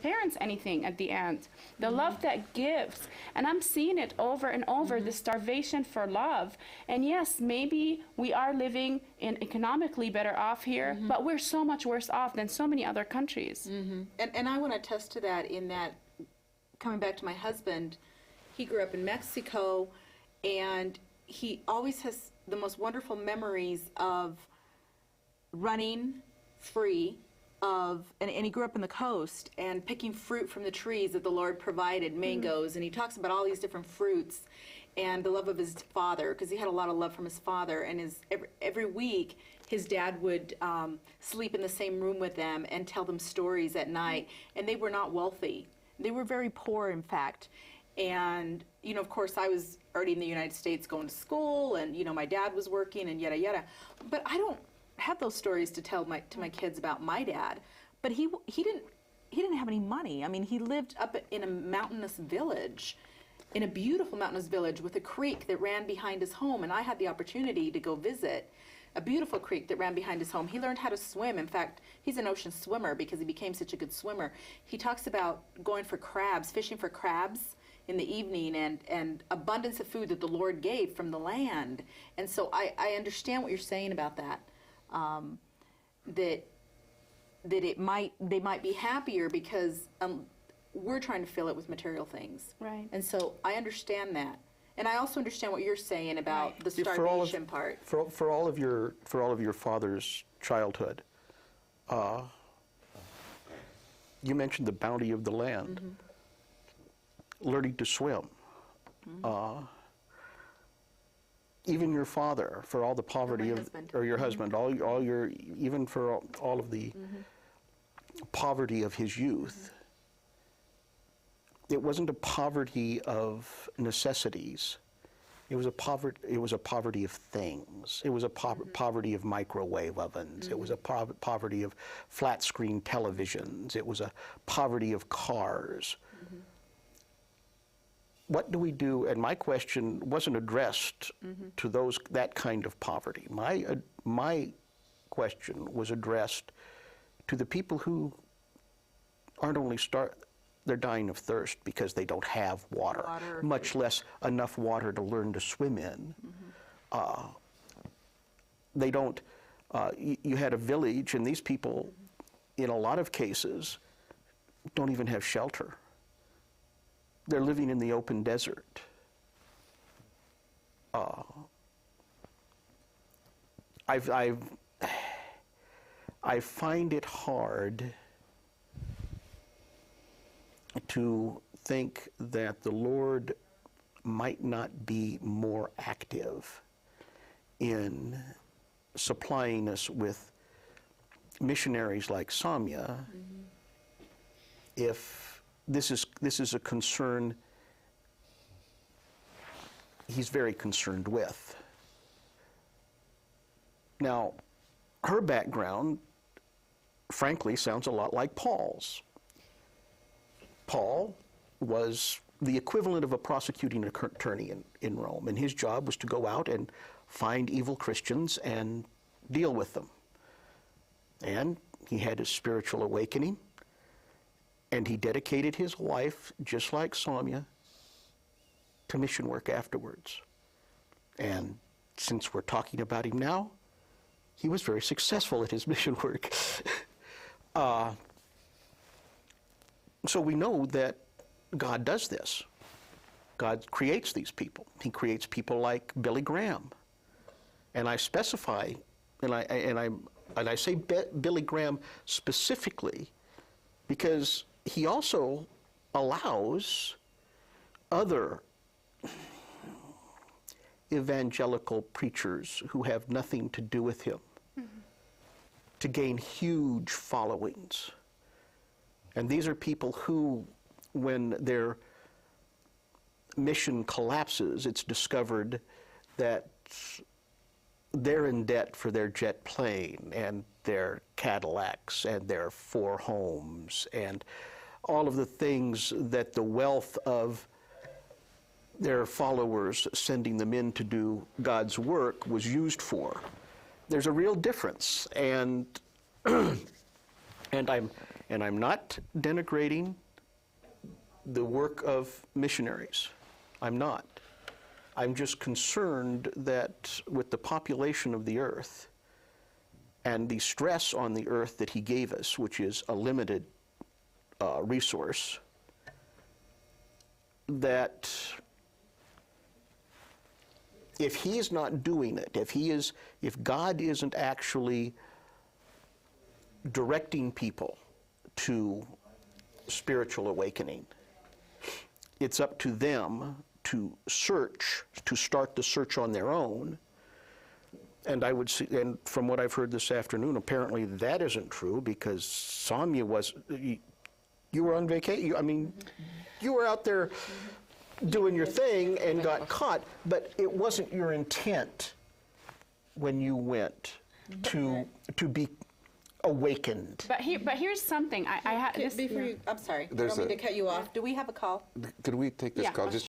parents anything at the end. The love that gives. And I'm seeing it over and over, the starvation for love. And yes, maybe we are living in economically better off here, but we're so much worse off than so many other countries. And I want to attest to that in that, coming back to my husband, he grew up in Mexico, and he always has the most wonderful memories of running free and he grew up in the coast and picking fruit from the trees that the Lord provided, mangoes, and he talks about all these different fruits and the love of his father, because he had a lot of love from his father, and every week his dad would sleep in the same room with them and tell them stories at night, and they were not wealthy. They were very poor, in fact. And, you know, of course, I was already in the United States going to school, and, you know, my dad was working and yada, yada. But I don't have those stories to tell to my kids about my dad. But he didn't have any money. I mean, he lived up in a mountainous village, in a beautiful mountainous village with a creek that ran behind his home. And I had the opportunity to go visit a beautiful creek that ran behind his home. He learned how to swim. In fact, he's an ocean swimmer because he became such a good swimmer. He talks about going for crabs, fishing for crabs in the evening, and abundance of food that the Lord gave from the land. And so I understand what you're saying about that, that they might be happier because we're trying to fill it with material things. Right. And so I understand that. And I also understand what you're saying about the starvation part. For all of your father's childhood, you mentioned the bounty of the land, learning to swim. Even your father, for all the poverty or your husband, even for all of the poverty of his youth. It wasn't a poverty of necessities. It was a poverty of things. It was a poverty of microwave ovens. It was a poverty of flat screen televisions. It was a poverty of cars. What do we do? And my question wasn't addressed to that kind of poverty. My question was addressed to the people who aren't only they're dying of thirst because they don't have water, much less enough water to learn to swim in. They don't, you had a village, and these people, in a lot of cases, don't even have shelter. They're living in the open desert. I find it hard to think that the Lord might not be more active in supplying us with missionaries like Samia if this is a concern he's very concerned with. Now, her background, frankly, sounds a lot like Paul's. Paul was the equivalent of a prosecuting attorney in Rome, and his job was to go out and find evil Christians and deal with them. And he had a spiritual awakening, and he dedicated his life, just like Samia, to mission work afterwards. And since we're talking about him now, he was very successful at his mission work. So we know that God does this. God creates these people. He creates people like Billy Graham. And I specify, and I say Billy Graham specifically because he also allows other evangelical preachers who have nothing to do with him to gain huge followings. And these are people who, when their mission collapses, it's discovered that they're in debt for their jet plane and their Cadillacs and their 4 homes and all of the things that the wealth of their followers sending them in to do God's work was used for. There's a real difference, and And I'm not denigrating the work of missionaries. I'm not. I'm just concerned that with the population of the earth and the stress on the earth that he gave us, which is a limited resource, that if he's not doing it, if God isn't actually directing people to spiritual awakening, it's up to them to search, to start the search on their own. And I would see, and from what I've heard this afternoon, apparently that isn't true, because Samia was, you were on vacation. I mean, you were out there doing your thing and got caught, but it wasn't your intent when you went to be awakened. But here's something. I had this. Before you, I'm sorry, I There's don't mean to cut you off. Do we have a call? Could we take this Yeah. call? Just